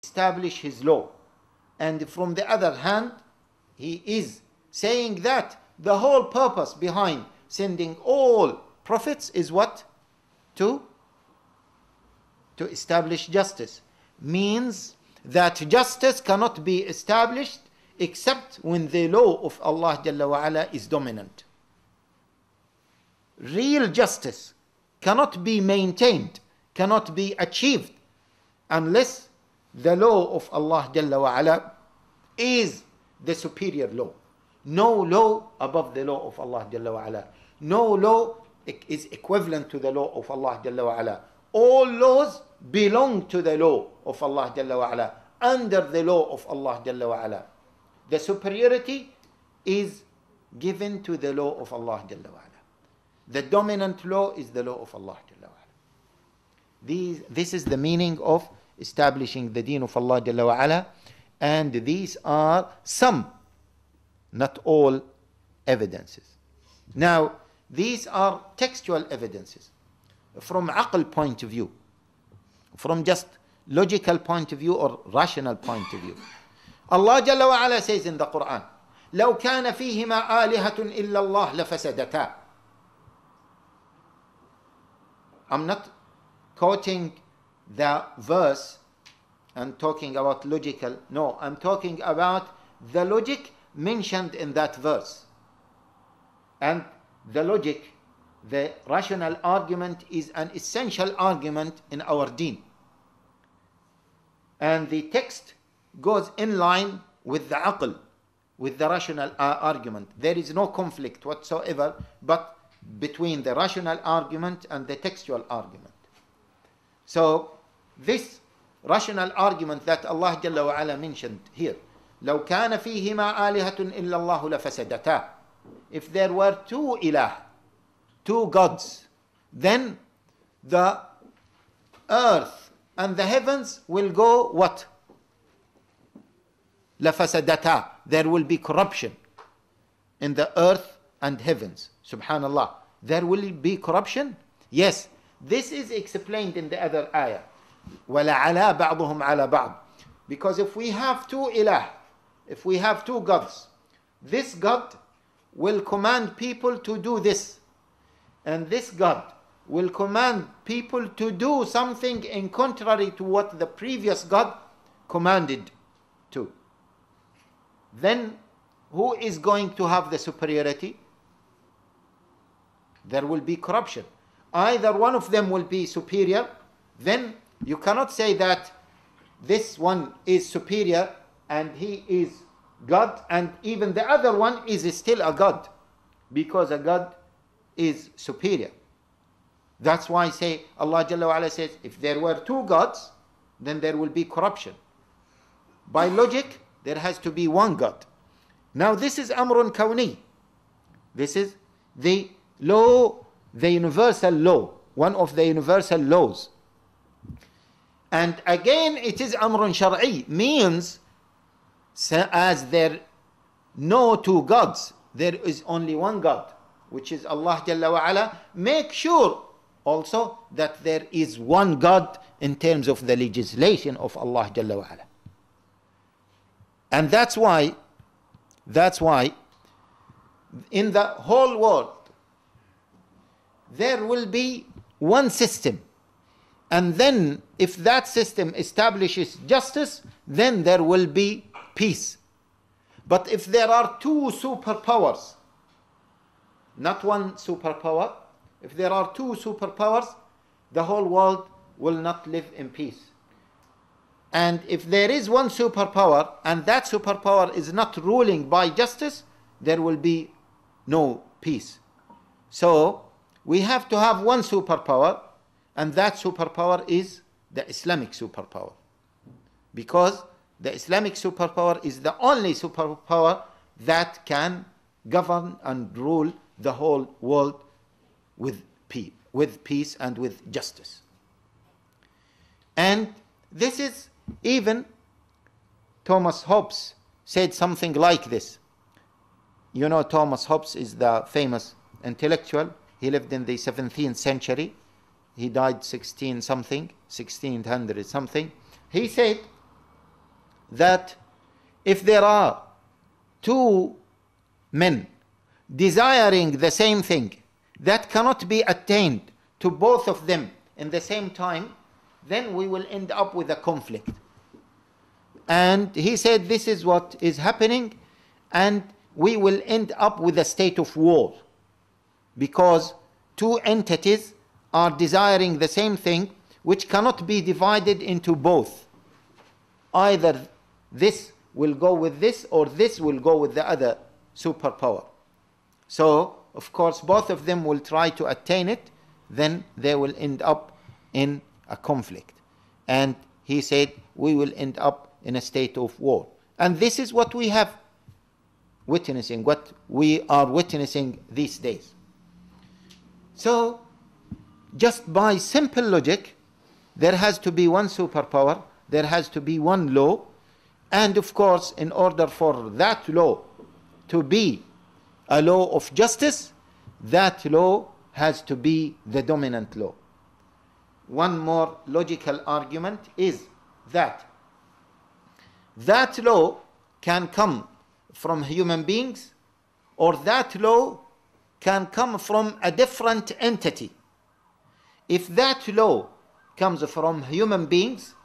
establish his law. And from the other hand, he is saying that the whole purpose behind sending all prophets is what? To establish justice. Means that justice cannot be established except when the law of Allah Jalla wa Ala is dominant. Real justice cannot be maintained, cannot be achieved unless the law of Allah Jalla wa Ala is the superior law. No law above the law of Allah Jalla wa Ala. No law is equivalent to the law of Allah Jalla wa Ala. All laws belong to the law of Allah Jalla wa Ala, under the law of Allah Jalla wa Ala. The superiority is given to the law of Allah Jalla wa Ala. The dominant law is the law of Allah Jalla wa Ala. This is the meaning of establishing the deen of Allah Jalla wa Ala, and these are some, not all, evidences. Now, these are textual evidences. From aql point of view, from just logical point of view or rational point of view. Allah Jalla wa Ala says in the Quran, لو كان فيهما آلهة إلا الله لفسدتا. I'm not quoting the verse and talking about logical. No, I'm talking about the logic mentioned in that verse. And the logic, the rational argument, is an essential argument in our deen. And the text goes in line with the aql, with the rational argument. There is no conflict whatsoever but between the rational argument and the textual argument. So this rational argument that Allah Jalla wa Ala mentioned here, لو كان فيهما آلهة إلا الله لفسدتا. If there were two ilah, two gods, then the earth and the heavens will go what? لفسدتا. There will be corruption in the earth and heavens. Subhanallah. There will be corruption? Yes. This is explained in the other ayah. وَلَعَلَى بَعْضُهُمْ عَلَى بَعْضٍ. Because if we have two ilah, if we have two gods, this God will command people to do this, and this God will command people to do something in contrary to what the previous God commanded to. Then who is going to have the superiority? There will be corruption. Either one of them will be superior, then you cannot say that this one is superior and he is God, and even the other one is still a God, because a God is superior. That's why Allah Jalla wa Ala says, if there were two gods, then there will be corruption. By logic, there has to be one God. Now this is Amrun Kawni. This is the law, the universal law, one of the universal laws. And again, it is Amrun Shar'i, means as there no two gods, there is only one God, which is Allah Jalla wa Ala. Make sure also that there is one God in terms of the legislation of Allah Jalla wa Ala. And that's why in the whole world there will be one system, and then if that system establishes justice, then there will be peace. But if there are two superpowers, not one superpower, if there are two superpowers, the whole world will not live in peace. And if there is one superpower and that superpower is not ruling by justice, there will be no peace. So we have to have one superpower, and that superpower is the Islamic superpower. Because the Islamic superpower is the only superpower that can govern and rule the whole world with peace and with justice. And this is, even Thomas Hobbes said something like this. You know, Thomas Hobbes is the famous intellectual. He lived in the 17th century. He died 1600 something. He said that if there are two men desiring the same thing that cannot be attained to both of them in the same time, then we will end up with a conflict. And he said this is what is happening, and we will end up with a state of war, because two entities are desiring the same thing which cannot be divided into both. Either this will go with this, or this will go with the other superpower. So, of course, both of them will try to attain it, then they will end up in a conflict. And he said, we will end up in a state of war. And this is what we have witnessing, what we are witnessing these days. So, just by simple logic, there has to be one superpower, there has to be one law, and of course, in order for that law to be a law of justice, that law has to be the dominant law. One more logical argument is that that law can come from human beings, or that law can come from a different entity. If that law comes from human beings,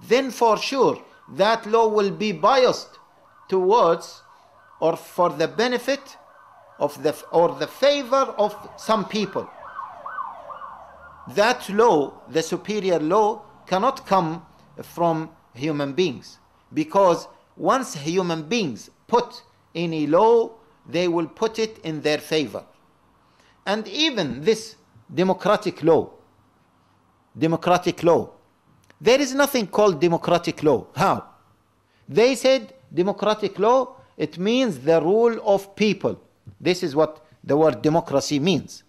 then for sure that law will be biased towards or for the benefit of the favor of some people. That law, the superior law, cannot come from human beings, because once human beings put any law, they will put it in their favor. And even this democratic law, there is nothing called democratic law. How? They said democratic law, it means the rule of people. This is what the word democracy means.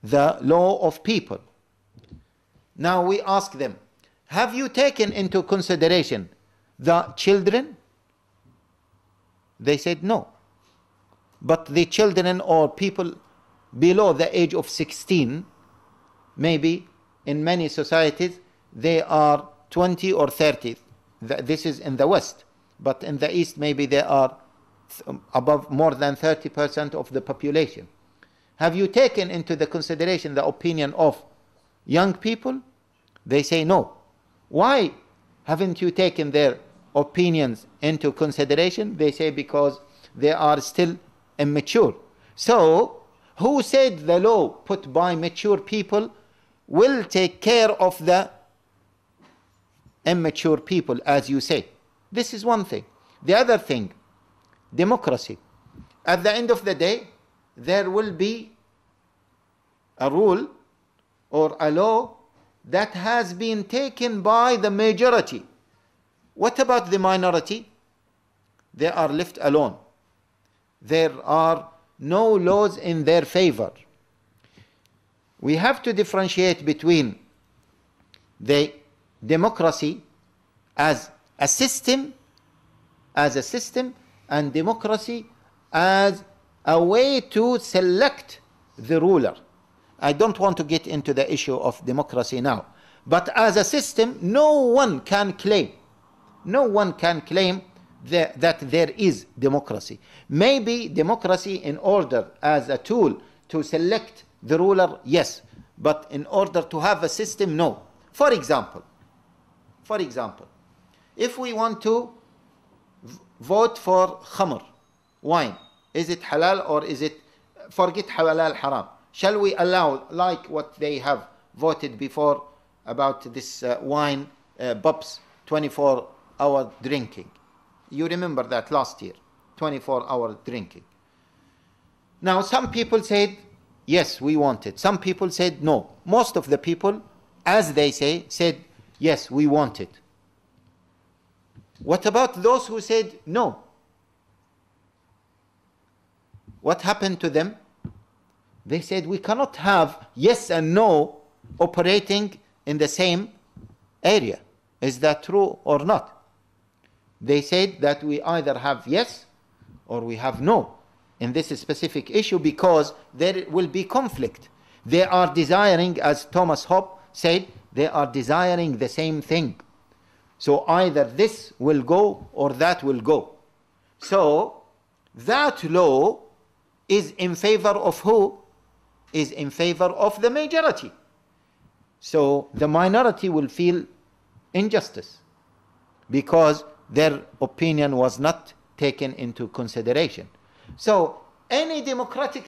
The law of people. Now we ask them, have you taken into consideration the children? They said no. But the children or people below the age of 16, maybe in many societies, they are 20 or 30. This is in the West. But in the East, maybe they are above more than 30% of the population. Have you taken into the consideration the opinion of young people? They say no. Why haven't you taken their opinions into consideration? They say because they are still immature. So, who said the law put by mature people will take care of the immature people, as you say? This is one thing. The other thing, democracy. At the end of the day, there will be a rule or a law that has been taken by the majority. What about the minority? They are left alone. There are no laws in their favor. We have to differentiate between the democracy as a system, and democracy as a way to select the ruler. I don't want to get into the issue of democracy now. But as a system, no one can claim that there is democracy. Maybe democracy in order as a tool to select the ruler, yes. But in order to have a system, no. For example, if we want to vote for khamr, wine, is it halal or is it, forget halal haram. Shall we allow, like what they have voted before about this wine, Bob's 24-hour drinking? You remember that last year, 24-hour drinking. Now some people said, yes, we want it. Some people said no. Most of the people, as they say, said, yes, we want it. What about those who said no? What happened to them? They said we cannot have yes and no operating in the same area. Is that true or not? They said that we either have yes or we have no in this specific issue, because there will be conflict. They are desiring, as Thomas Hobbes said, they are desiring the same thing. So either this will go or that will go. So that law is in favor of who? Is in favor of the majority. So the minority will feel injustice because their opinion was not taken into consideration. So any democratic